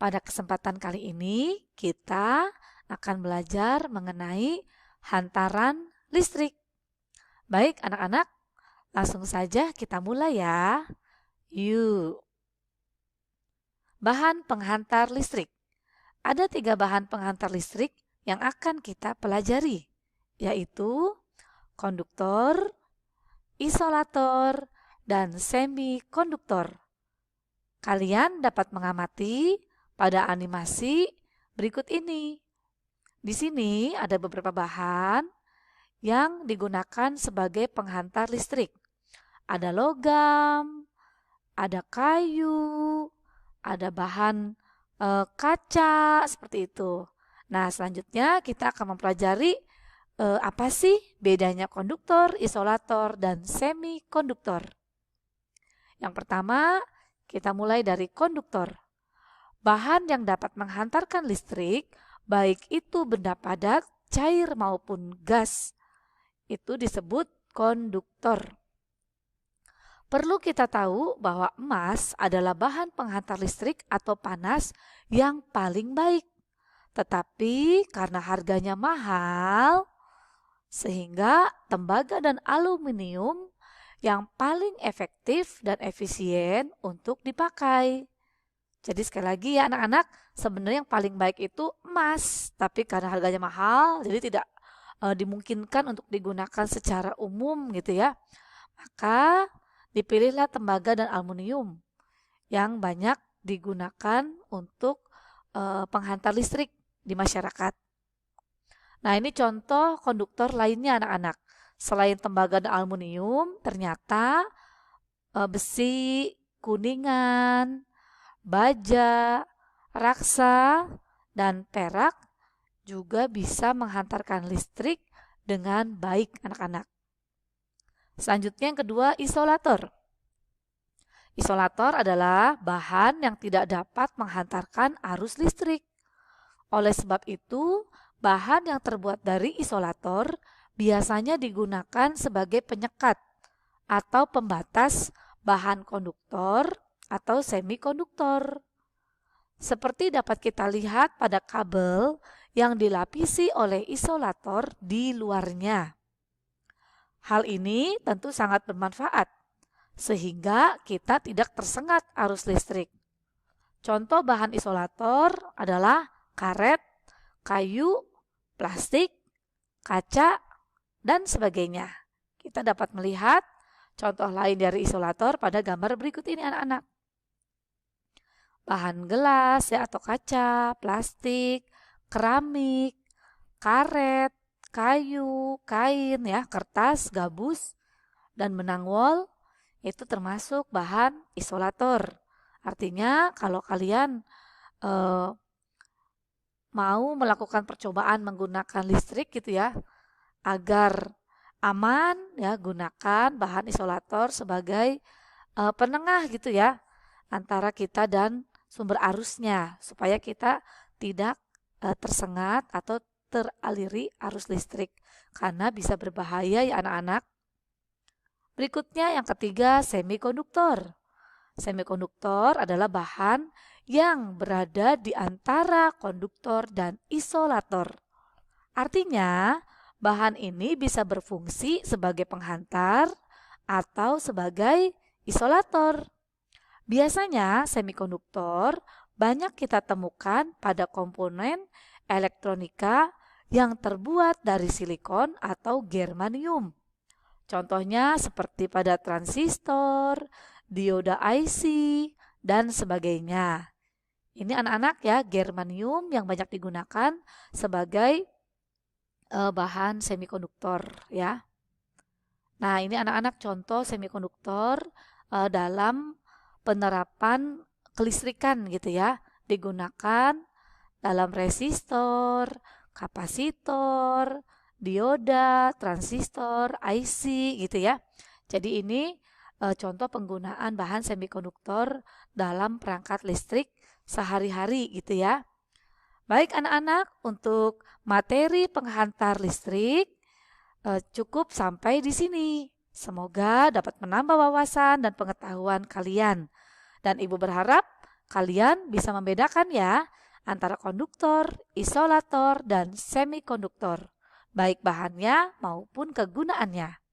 Pada kesempatan kali ini kita akan belajar mengenai hantaran listrik. Baik anak-anak, langsung saja kita mulai ya. Yuk. Bahan penghantar listrik. Ada 3 bahan penghantar listrik yang akan kita pelajari, yaitu konduktor, isolator, dan semikonduktor. Kalian dapat mengamati pada animasi berikut ini. Di sini ada beberapa bahan yang digunakan sebagai penghantar listrik. Ada logam, ada kayu, ada bahan kaca seperti itu. Nah, selanjutnya kita akan mempelajari apa sih bedanya konduktor, isolator, dan semikonduktor. Yang pertama, kita mulai dari konduktor. Bahan yang dapat menghantarkan listrik, baik itu benda padat, cair maupun gas, itu disebut konduktor. Perlu kita tahu bahwa emas adalah bahan penghantar listrik atau panas yang paling baik. Tetapi karena harganya mahal, sehingga tembaga dan aluminium yang paling efektif dan efisien untuk dipakai. Jadi sekali lagi ya anak-anak, sebenarnya yang paling baik itu emas, tapi karena harganya mahal, jadi tidak dimungkinkan untuk digunakan secara umum gitu ya. Maka dipilihlah tembaga dan aluminium yang banyak digunakan untuk penghantar listrik di masyarakat. Nah, ini contoh konduktor lainnya anak-anak. Selain tembaga dan aluminium, ternyata besi, kuningan, baja, raksa, dan perak juga bisa menghantarkan listrik dengan baik anak-anak. Selanjutnya yang kedua, isolator. Isolator adalah bahan yang tidak dapat menghantarkan arus listrik. Oleh sebab itu, bahan yang terbuat dari isolator biasanya digunakan sebagai penyekat atau pembatas bahan konduktor atau semikonduktor. Seperti dapat kita lihat pada kabel yang dilapisi oleh isolator di luarnya. Hal ini tentu sangat bermanfaat, sehingga kita tidak tersengat arus listrik. Contoh bahan isolator adalah karet, kayu, plastik, kaca, dan sebagainya. Kita dapat melihat contoh lain dari isolator pada gambar berikut ini anak-anak. Bahan gelas ya atau kaca, plastik, keramik, karet, kayu, kain ya, kertas, gabus, dan benang wol itu termasuk bahan isolator. Artinya kalau kalian mau melakukan percobaan menggunakan listrik gitu ya, agar aman ya, gunakan bahan isolator sebagai penengah gitu ya antara kita dan sumber arusnya supaya kita tidak tersengat atau teraliri arus listrik karena bisa berbahaya ya anak-anak. Berikutnya yang ketiga, semikonduktor. Semikonduktor adalah bahan yang berada di antara konduktor dan isolator. Artinya, bahan ini bisa berfungsi sebagai penghantar atau sebagai isolator. Biasanya semikonduktor banyak kita temukan pada komponen elektronika yang terbuat dari silikon atau germanium. Contohnya seperti pada transistor, dioda IC, dan sebagainya. Ini anak-anak ya, germanium yang banyak digunakan sebagai bahan semikonduktor ya. Nah, ini anak-anak contoh semikonduktor dalam penerapan kelistrikan gitu ya, digunakan dalam resistor, kapasitor, dioda, transistor, IC gitu ya. Jadi ini contoh penggunaan bahan semikonduktor dalam perangkat listrik sehari-hari gitu ya. Baik anak-anak, untuk materi penghantar listrik cukup sampai di sini. Semoga dapat menambah wawasan dan pengetahuan kalian. Dan Ibu berharap Kalian bisa membedakan ya antara konduktor, isolator, dan semikonduktor, baik bahannya maupun kegunaannya.